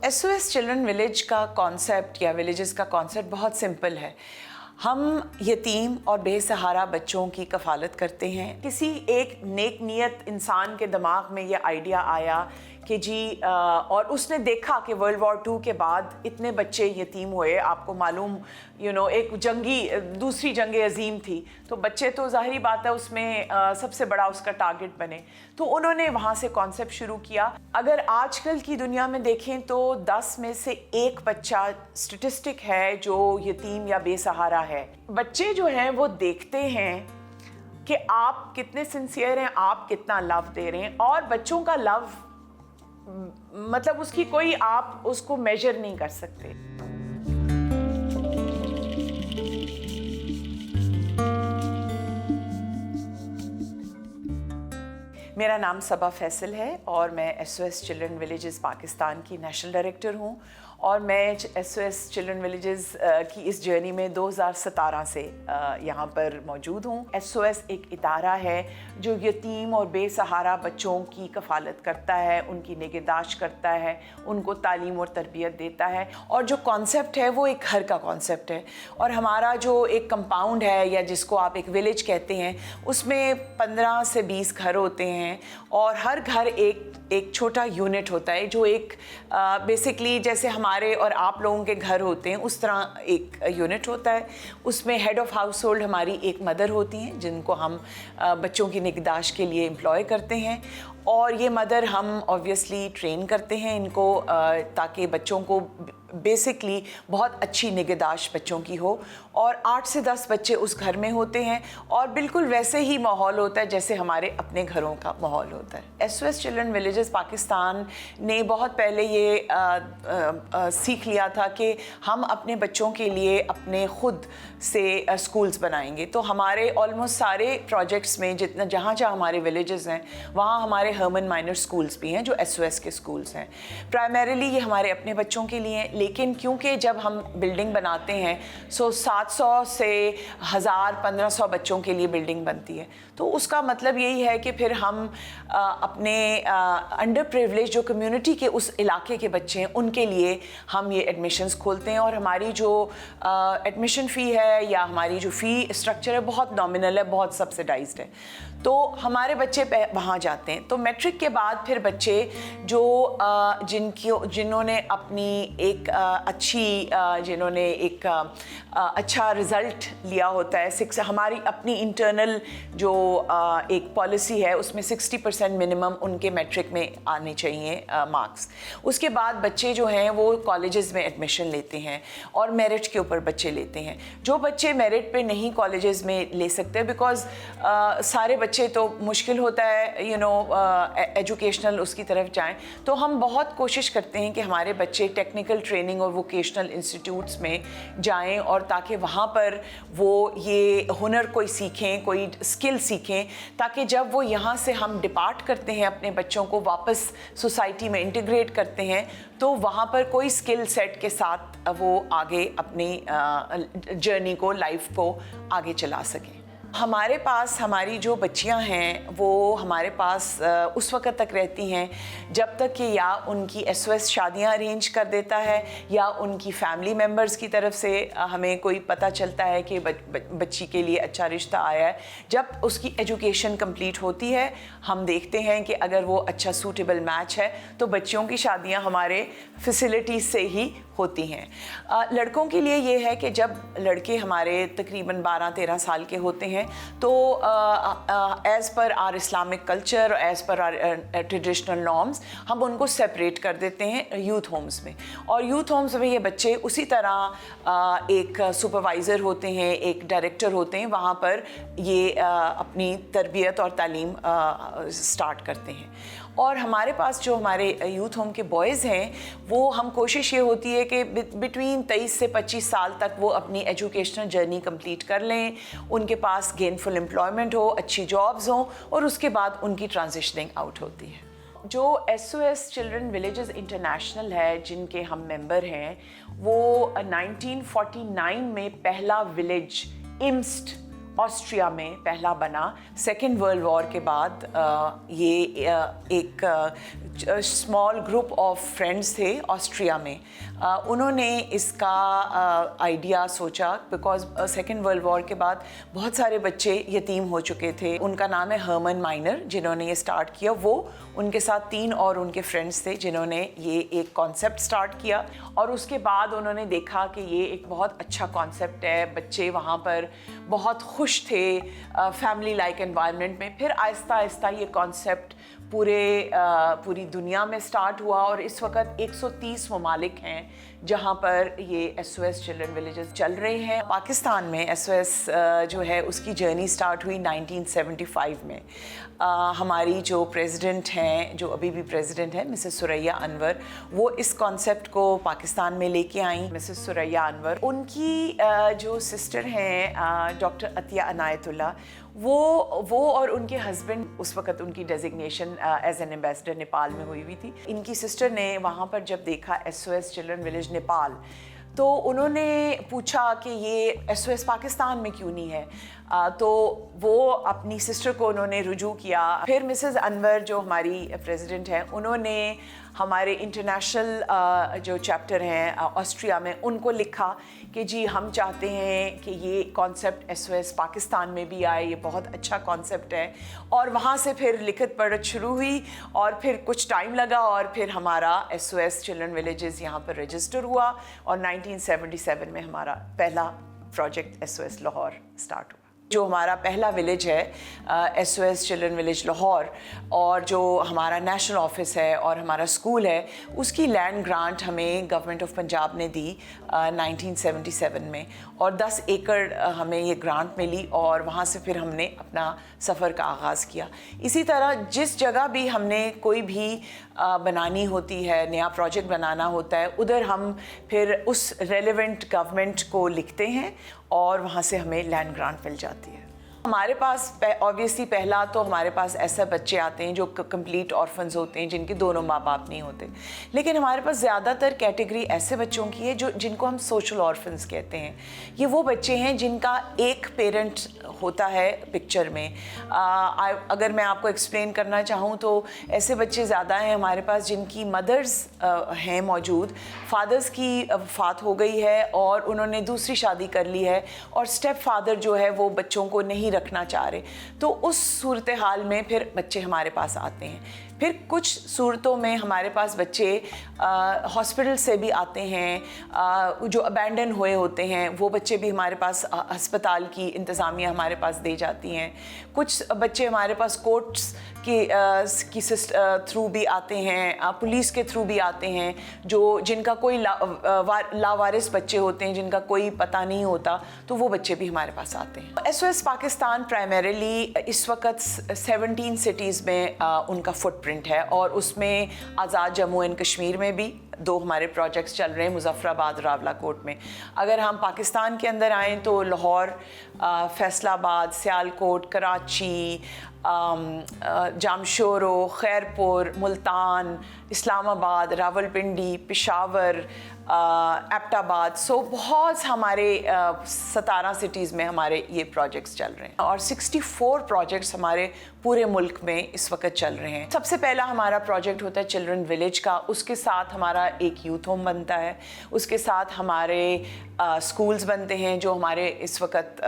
SOS children village کا concept یا villages کا کانسیپٹ بہت سمپل ہے. ہم یتیم اور بے سہارا بچوں کی کفالت کرتے ہیں. کسی ایک نیک نیت انسان کے دماغ میں یہ آئیڈیا آیا کہ جی اور اس نے دیکھا کہ ورلڈ وار 2 کے بعد اتنے بچے یتیم ہوئے. آپ کو معلوم ایک دوسری جنگ عظیم تھی, تو بچے تو ظاہری بات ہے اس میں سب سے بڑا اس کا ٹارگٹ بنے. تو انہوں نے وہاں سے کانسیپٹ شروع کیا. اگر آج کل کی دنیا میں دیکھیں تو 10 میں سے 1 بچہ اسٹیٹسٹک ہے جو یتیم یا بے سہارا ہے. بچے جو ہیں وہ دیکھتے ہیں کہ آپ کتنے سنسیئر ہیں, آپ کتنا لو دے رہے ہیں, اور بچوں کا لو مطلب اس کی کوئی آپ اس کو میجر نہیں کر سکتے. میرا نام صبا فیصل ہے اور میں SOS چلڈرن ولیجز پاکستان کی نیشنل ڈائریکٹر ہوں, اور میں SOS چلڈرن ولیجز کی اس جرنی میں 2017 سے یہاں پر موجود ہوں. SOS ایک ادارہ ہے جو یتیم اور بے سہارا بچوں کی کفالت کرتا ہے, ان کی نگہداشت کرتا ہے, ان کو تعلیم اور تربیت دیتا ہے. اور جو کانسیپٹ ہے وہ ایک گھر کا کانسیپٹ ہے, اور ہمارا جو ایک کمپاؤنڈ ہے یا جس کو آپ ایک ولیج کہتے ہیں, اس میں 15 سے 20 گھر ہوتے ہیں, اور ہر گھر ایک چھوٹا یونٹ ہوتا ہے جو ایک بیسکلی جیسے ہمارے اور آپ لوگوں کے گھر ہوتے ہیں اس طرح ایک یونٹ ہوتا ہے. اس میں ہیڈ آف ہاؤس ہولڈ ہماری ایک مدر ہوتی ہیں جن کو ہم بچوں کی نگہداشت کے لیے امپلوائے کرتے ہیں, اور یہ مدر ہم آبویسلی ٹرین کرتے ہیں ان کو تاکہ بچوں کو بیسکلی بہت اچھی نگہداشت بچوں کی ہو. اور 8 سے 10 بچے اس گھر میں ہوتے ہیں, اور بالکل ویسے ہی ماحول ہوتا ہے جیسے ہمارے اپنے گھروں کا ماحول ہوتا ہے. SOS چلڈرن ولیجز پاکستان نے بہت پہلے یہ سیکھ لیا تھا کہ ہم اپنے بچوں کے لیے اپنے خود سے اسکولز بنائیں گے. تو ہمارے آلموسٹ سارے پروجیکٹس میں جہاں ہمارے ولیجز ہیں وہاں ہمارے ہرمن مائنر اسکولز بھی ہیں جو SOS کے اسکولز ہیں. پرائمریلی یہ ہمارے اپنے بچوں کے لیے, لیکن کیونکہ جب ہم بلڈنگ بناتے ہیں 700 سے 1000-1500 بچوں کے لیے بلڈنگ بنتی ہے, تو اس کا مطلب یہی ہے کہ پھر ہم اپنے انڈر پریولیج جو کمیونٹی کے اس علاقے کے بچے ہیں ان کے لیے ہم یہ ایڈمیشنز کھولتے ہیں. اور ہماری جو ایڈمیشن فی ہے یا ہماری جو فی اسٹرکچر ہے بہت نامنل ہے, بہت سبسڈائزڈ ہے, تو ہمارے بچے وہاں جاتے ہیں. تو میٹرک کے بعد پھر بچے جو جنہوں نے اپنی ایک جنہوں نے ایک اچھا رزلٹ لیا ہوتا ہے, ہماری اپنی انٹرنل جو ایک پالیسی ہے اس میں 60% منیمم ان کے میٹرک میں آنے چاہیے مارکس. اس کے بعد بچے جو ہیں وہ کالجز میں ایڈمیشن لیتے ہیں اور میرٹ کے اوپر بچے لیتے ہیں. جو بچے میرٹ پہ نہیں کالجز میں لے سکتے بیکاز سارے بچے تو مشکل ہوتا ہے ایجوکیشنل اس کی طرف جائیں, تو ہم بہت کوشش کرتے ہیں کہ ہمارے بچے ٹیکنیکل ٹریننگ اور ووکیشنل انسٹیٹیوٹس میں جائیں, اور تاکہ وہاں پر وہ یہ ہنر کوئی سیکھیں, کوئی اسکل سیکھیں, تاکہ جب وہ یہاں سے ہم ڈپارٹ کرتے ہیں اپنے بچوں کو واپس سوسائٹی میں انٹیگریٹ کرتے ہیں تو وہاں پر کوئی اسکل سیٹ کے ساتھ وہ آگے اپنی جرنی کو, لائف کو آگے چلا سکیں. ہمارے پاس ہماری جو بچیاں ہیں وہ ہمارے پاس اس وقت تک رہتی ہیں جب تک کہ یا ان کی SOS شادیاں ارینج کر دیتا ہے یا ان کی فیملی ممبرز کی طرف سے ہمیں کوئی پتہ چلتا ہے کہ بچی کے لیے اچھا رشتہ آیا ہے. جب اس کی ایجوکیشن کمپلیٹ ہوتی ہے ہم دیکھتے ہیں کہ اگر وہ اچھا سوٹیبل میچ ہے تو بچیوں کی شادیاں ہمارے فیسلٹیز سے ہی ہوتی ہیں. لڑکوں کے لیے یہ ہے کہ جب لڑکے ہمارے تقریباً 12-13 سال کے ہوتے ہیں تو as per our Islamic culture, as per our traditional norms ہم ان کو سپریٹ کر دیتے ہیں یوتھ ہومز میں, اور یوتھ ہومز میں یہ بچے اسی طرح ایک سپروائزر ہوتے ہیں, ایک ڈائریکٹر ہوتے ہیں, وہاں پر یہ اپنی تربیت اور تعلیم سٹارٹ کرتے ہیں. اور ہمارے پاس جو ہمارے یوتھ ہوم کے بوائز ہیں وہ ہم کوشش یہ ہوتی ہے کہ بٹوین 23 سے 25 سال تک وہ اپنی ایجوکیشنل جرنی کمپلیٹ کر لیں, ان کے پاس گینفل امپلائمنٹ ہو, اچھی جابز ہوں, اور اس کے بعد ان کی ٹرانزیشننگ آؤٹ ہوتی ہے. جو SOS چلڈرن ولیجز انٹرنیشنل ہے جن کے ہم ممبر ہیں وہ 1949 میں پہلا ولیج امسٹ ऑस्ट्रिया में पहला बना। सेकेंड वर्ल्ड वॉर के बाद ये एक स्मॉल ग्रुप ऑफ फ्रेंड्स थे ऑस्ट्रिया में, उन्होंने इसका आइडिया सोचा बिकॉज सेकेंड वर्ल्ड वॉर के बाद बहुत सारे बच्चे यतीम हो चुके थे। उनका नाम है हर्मन माइनर जिन्होंने ये स्टार्ट किया। वो उनके साथ 3 और उनके फ्रेंड्स थे जिन्होंने ये एक कॉन्सेप्ट स्टार्ट किया, और उसके बाद उन्होंने देखा कि ये एक बहुत अच्छा कॉन्सेप्ट है, बच्चे वहाँ पर बहुत खुश थे फैमिली लाइक एनवायरनमेंट में। फिर आहिस्ता आहिस्ता ये कॉन्सेप्ट पूरी दुनिया में स्टार्ट हुआ, और इस वक्त 130 ममालिक हैं जहाँ पर ये SOS चिल्ड्रन विलेजेस चल रहे हैं। पाकिस्तान में SOS जो है उसकी जर्नी स्टार्ट हुई 1975 में। हमारी जो प्रेसिडेंट हैं, जो अभी भी प्रेसिडेंट हैं, मिसेस सुरैया अनवर, वो इस कॉन्सेप्ट को पाकिस्तान में लेके आई। मिसेस सुरैया अनवर, उनकी जो सिस्टर हैं डॉक्टर अतिया अनायतुल्लाह, वो और उनके हस्बैंड, उस वक्त उनकी designation as an ambassador Nepal में हुई थी। इनकी सिस्टर ने वहाँ पर जब देखा SOS चिल्ड्रन विलेज नेपाल, तो उन्होंने पूछा कि ये SOS पाकिस्तान में क्यों नहीं है। तो वो अपनी सिस्टर को उन्होंने रुजू किया। फिर मिसेस अनवर जो हमारी प्रेसिडेंट हैं, उन्होंने हमारे इंटरनेशनल जो चैप्टर हैं ऑस्ट्रिया में, उनको लिखा कि जी हम चाहते हैं कि ये कॉन्सेप्ट SOS पाकिस्तान में भी आए, ये बहुत अच्छा कॉन्सेप्ट है। और वहाँ से फिर लिखत पढ़त शुरू हुई, और फिर कुछ टाइम लगा, और फिर हमारा SOS चिल्ड्रन विलेजेस यहाँ पर रजिस्टर हुआ, और 1977 में हमारा पहला प्रोजेक्ट SOS लाहौर स्टार्ट हुआ। जो हमारा पहला विलेज है SOS चिल्ड्रन विलेज लाहौर, और जो हमारा नेशनल ऑफिस है और हमारा स्कूल है, उसकी लैंड ग्रांट हमें गवर्नमेंट ऑफ पंजाब ने दी 1977 में, और 10 एकड़ हमें ये ग्रांट मिली, और वहाँ से फिर हमने अपना सफ़र का आगाज़ किया। इसी तरह जिस जगह भी हमने कोई भी बनानी होती है, नया प्रोजेक्ट बनाना होता है, उधर हम फिर उस रेलेवेंट गवर्नमेंट को लिखते हैं, और वहाँ से हमें लैंड ग्रांट मिल जाती है। हमारे पास ऑब्वियसली पहला तो हमारे पास ऐसे बच्चे आते हैं जो कंप्लीट ऑर्फन्स होते हैं, जिनके दोनों माँ बाप नहीं होते, लेकिन हमारे पास ज़्यादातर कैटेगरी ऐसे बच्चों की है जिनको हम सोशल ऑर्फन्स कहते हैं। ये वो बच्चे हैं जिनका एक पेरेंट होता है पिक्चर में। अगर मैं आपको एक्सप्लेन करना चाहूँ तो ऐसे बच्चे ज़्यादा हैं हमारे पास जिनकी मदर्स हैं मौजूद, फादर्स की वफ़ात हो गई है और उन्होंने दूसरी शादी कर ली है, और स्टेप फादर जो है वो बच्चों को नहीं रखना चाह रहे। तो उस सूरत हाल में फिर बच्चे हमारे पास आते हैं। फिर कुछ सूरतों में हमारे पास बच्चे हॉस्पिटल से भी आते हैं, जो अबैंडन हुए होते हैं, वो बच्चे भी हमारे पास अस्पताल की इंतज़ामिया हमारे पास दे जाती हैं। कुछ बच्चे हमारे पास कोर्ट्स की थ्रू भी आते हैं, पुलिस के थ्रू भी आते हैं, जिनका कोई लावारिस बच्चे होते हैं, जिनका कोई पता नहीं होता, तो वो बच्चे भी हमारे पास आते हैं। SOS पाकिस्तान प्राइमरीली इस वक्त 17 सिटीज़ में उनका फुटप्रिंट है, और उसमें आज़ाद जम्मू एंड कश्मीर में भी 2 हमारे प्रोजेक्ट्स चल रहे हैं, मुजफ्फराबाद, रावलाकोट में। अगर हम पाकिस्तान के अंदर आएँ तो लाहौर, फैसलाबाद, सियालकोट, कराची, जामशोरो, खैरपुर, मुल्तान, इस्लामाबाद, रावलपिंडी, पेशावर, एबटाबाद, सो बहुत हमारे 17 सिटीज़ में हमारे ये प्रोजेक्ट्स चल रहे हैं, और 64 प्रोजेक्ट्स हमारे पूरे मुल्क में इस वक्त चल रहे हैं। सबसे पहला हमारा प्रोजेक्ट होता है चिल्ड्रन विलेज का, उसके साथ हमारा एक यूथ होम बनता है, उसके साथ हमारे स्कूल्स बनते हैं, जो हमारे इस वक्त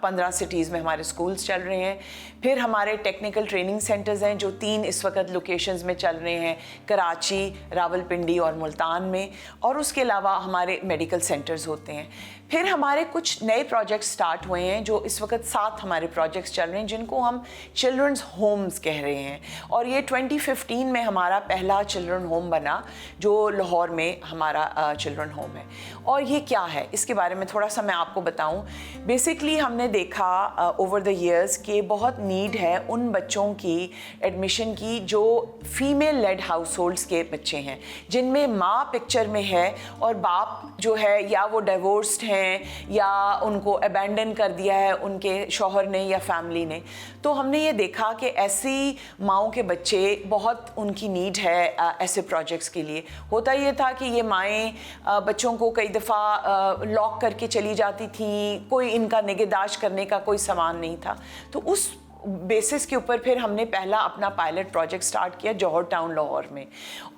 15 सिटीज़ में हमारे स्कूल्स चल रहे हैं। फिर हमारे टेक्निकल ट्रेनिंग सेंटर्स हैं जो 3 इस वक्त लोकेशंस में चल रहे हैं, कराची, रावलपिंडी और मुल्तान में, और उसके अलावा हमारे मेडिकल सेंटर्स होते हैं। फिर हमारे कुछ नए प्रोजेक्ट्स स्टार्ट हुए हैं, जो इस वक्त 7 हमारे प्रोजेक्ट्स चल रहे हैं, जिनको हम चिल्ड्रंस होम्स कह रहे हैं, और ये 2015 में हमारा पहला चिल्ड्रन होम बना, जो लाहौर में हमारा चिल्ड्रन होम है। और ये क्या है, इसके बारे में थोड़ा सा मैं आपको बताऊं। बेसिकली हमने देखा ओवर द इयर्स कि बहुत नीड है उन बच्चों की एडमिशन की जो फीमेल लेड हाउस होल्ड्स के बच्चे हैं, जिनमें माँ पिक्चर में है और बाप जो है या वो डिवोर्स्ड हैं या उनको अबैंडन कर दिया है उनके शौहर ने या फैमिली ने। तो हमने ये देखा कि ऐसी माँओं के बच्चे बहुत उनकी नीड है ऐसे प्रोजेक्ट्स के लिए। होता ये था कि ये माएँ बच्चों को कई दफ़ा लॉक करके चली जाती थीं, कोई इनका निगहदाश्त करने का कोई सामान नहीं था। तो उस बेसिस के ऊपर फिर हमने पहला अपना पायलट प्रोजेक्ट स्टार्ट किया जौहर टाउन लाहौर में,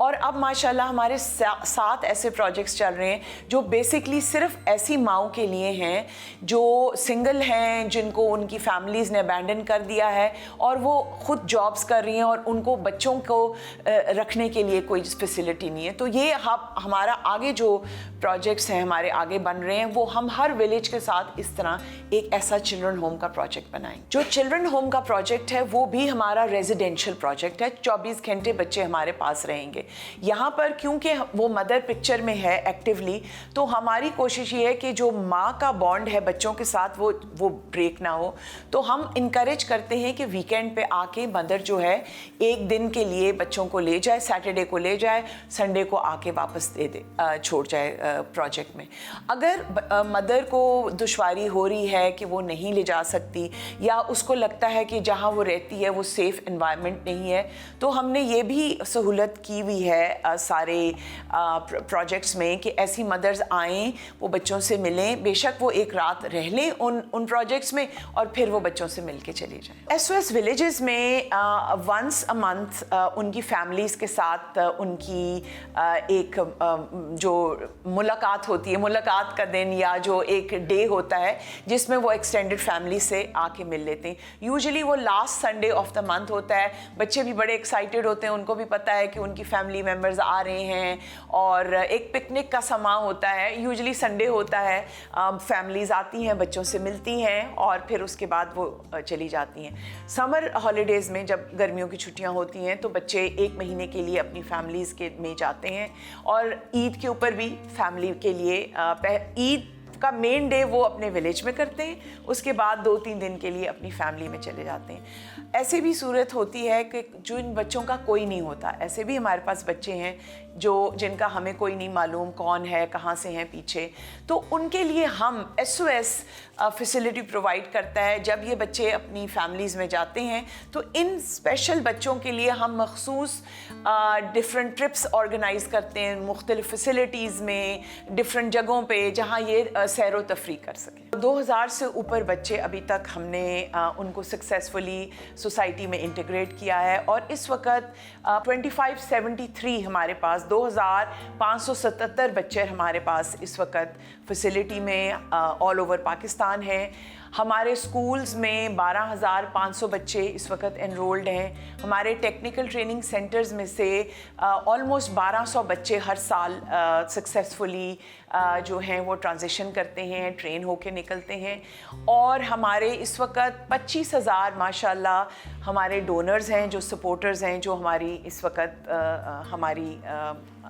और अब माशाल्लाह हमारे 7 ऐसे प्रोजेक्ट्स चल रहे हैं जो बेसिकली सिर्फ ऐसी माओं के लिए हैं जो सिंगल हैं, जिनको उनकी फैमिलीज़ ने अबैंडन कर दिया है और वो ख़ुद जॉब्स कर रही हैं और उनको बच्चों को रखने के लिए कोई फैसिलिटी नहीं है। तो ये हमारा आगे जो प्रोजेक्ट्स हैं हमारे आगे बन रहे हैं, वो हम हर विलेज के साथ इस तरह एक ऐसा चिल्ड्रन होम का प्रोजेक्ट बनाएंगे। जो चिल्ड्रन होम का प्रोजेक्ट है वो भी हमारा रेजिडेंशियल प्रोजेक्ट है, 24 घंटे बच्चे हमारे पास रहेंगे यहाँ पर। क्योंकि वो मदर पिक्चर में है एक्टिवली, तो हमारी कोशिश ये है कि जो माँ का बॉन्ड है बच्चों के साथ वो ब्रेक ना हो। तो हम इनकरेज करते हैं कि वीकेंड पे आके मदर जो है एक दिन के लिए बच्चों को ले जाए, सैटरडे को ले जाए, संडे को आके वापस दे दे छोड़ जाए प्रोजेक्ट में। अगर मदर को दुश्वारी हो रही है कि वो नहीं ले जा सकती या उसको लगता है कि जहाँ वो रहती है वो सेफ़ एनवायरनमेंट नहीं है, तो हमने ये भी सहूलत की हुई है सारे प्रोजेक्ट्स में कि ऐसी मदर्स आएँ, वो बच्चों से मिलें, बेशक वो एक रात रह लें उन प्रोजेक्ट्स में और फिर वो बच्चों से मिल के चले जाएँ। SOS विलेजेस में वंस अ मंथ उनकी फैमिलीज़ के साथ उनकी एक जो मुलाकात होती है, मुलाकात का दिन या जो एक डे होता है जिसमें वो एक्सटेंडेड फैमिली से आके मिल लेते हैं। यूजुअली वो last Sunday off the month होता है। बच्चे भी बड़े एक्साइटेड होते हैं, उनको भी पता है कि उनकी फैमिली मेम्बर्स आ रहे हैं और एक पिकनिक का समा होता है। यूजुअली संडे होता है, फैमिलीज़ आती हैं, बच्चों से मिलती हैं और फिर उसके बाद वो चली जाती हैं। समर हॉलीडेज़ में जब गर्मियों की छुट्टियां होती हैं तो बच्चे 1 महीने के लिए अपनी फैमिलीज़ के में जाते हैं और ईद के ऊपर भी फैमिली के लिए ईद का मेन डे वो अपने विलेज में करते हैं, उसके बाद 2-3 दिन के लिए अपनी फैमिली में चले जाते हैं। ऐसे भी सूरत होती है कि जो इन बच्चों का कोई नहीं होता, ऐसे भी हमारे पास बच्चे हैं जिनका हमें कोई नहीं मालूम कौन है, कहाँ से हैं पीछे, तो उनके लिए हम SOS फैसिलिटी प्रोवाइड करता है। जब ये बच्चे अपनी फैमिलीज़ में जाते हैं तो इन स्पेशल बच्चों के लिए हम मखसूस डिफरेंट ट्रिप्स ऑर्गेनाइज़ करते हैं मुख्तलिफ फैसिलिटीज़ में, डिफरेंट जगहों पे जहाँ ये सैर व तफरी कर सकें। 2000 से ऊपर बच्चे अभी तक हमने उनको सक्सेसफुली सोसाइटी में इंटीग्रेट किया है और इस वक्त 2573 हमारे पास 2577 बच्चे हमारे पास इस वक्त फैसिलिटी में ऑल ओवर पाकिस्तान है। हमारे स्कूल्स में 12,500 बच्चे इस वक्त एनरोल्ड हैं। हमारे टेक्निकल ट्रेनिंग सेंटर्स में से ऑलमोस्ट 1200 बच्चे हर साल सक्सेसफुली जो हैं वो ट्रांजिशन करते हैं, ट्रेन होके निकलते हैं। और हमारे इस वक्त 25,000 माशाल्लाह हमारे डोनर्स हैं, जो सपोर्टर्स हैं, जो हमारी इस वक्त हमारी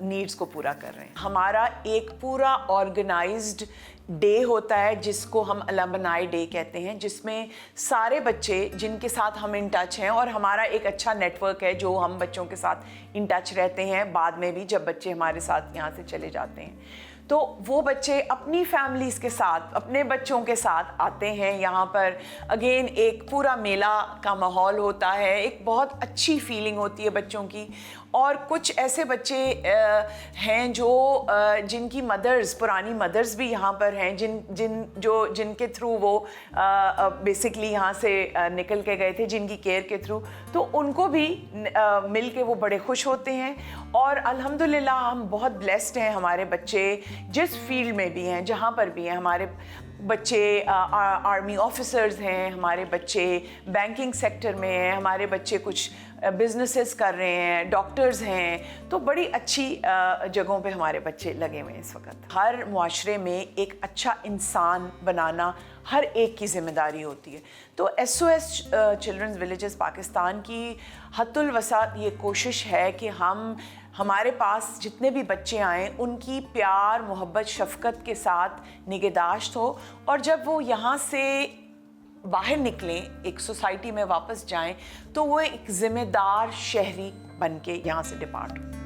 नीड्स को पूरा कर रहे हैं। हमारा एक पूरा ऑर्गेनाइज्ड डे होता है जिसको हम अलमनाई डे कहते हैं, जिसमें सारे बच्चे जिनके साथ हम इन टच हैं और हमारा एक अच्छा नेटवर्क है जो हम बच्चों के साथ इन टच रहते हैं बाद में भी जब बच्चे हमारे साथ यहाँ से चले जाते हैं। तो वो बच्चे अपनी फैमिलीज़ के साथ, अपने बच्चों के साथ आते हैं यहाँ पर। अगेन एक पूरा मेला का माहौल होता है, एक बहुत अच्छी फीलिंग होती है बच्चों की। और कुछ ऐसे बच्चे हैं जिनकी मदर्स, पुरानी मदर्स भी यहाँ पर हैं, जिनके थ्रू वो बेसिकली यहाँ से निकल के गए थे, जिनकी केयर के थ्रू, तो उनको भी मिल के वो बड़े खुश होते हैं। और अल्हम्दुलिल्लाह हम बहुत ब्लेस्ड हैं, हमारे बच्चे जिस फील्ड में भी हैं, जहाँ पर भी हैं, हमारे बच्चे आर्मी ऑफिसर्स हैं, हमारे बच्चे बैंकिंग सेक्टर में हैं, हमारे बच्चे कुछ बिजनेसेस कर रहे हैं, डॉक्टर्स हैं, तो बड़ी अच्छी जगहों पे हमारे बच्चे लगे हुए हैं इस वक्त। हर मुआशरे में एक अच्छा इंसान बनाना हर एक की जिम्मेदारी होती है। तो SOS चिल्ड्रंस विलेजेस पाकिस्तान की हद्दुल वसा ये कोशिश है कि हमारे पास जितने भी बच्चे आएँ उनकी प्यार, मोहब्बत, शफ़क़त के साथ निगहदाश्त हो, और जब वो यहाँ से बाहर निकलें, एक सोसाइटी में वापस जाएं, तो वो एक ज़िम्मेदार शहरी बन के यहाँ से डिपार्ट हो।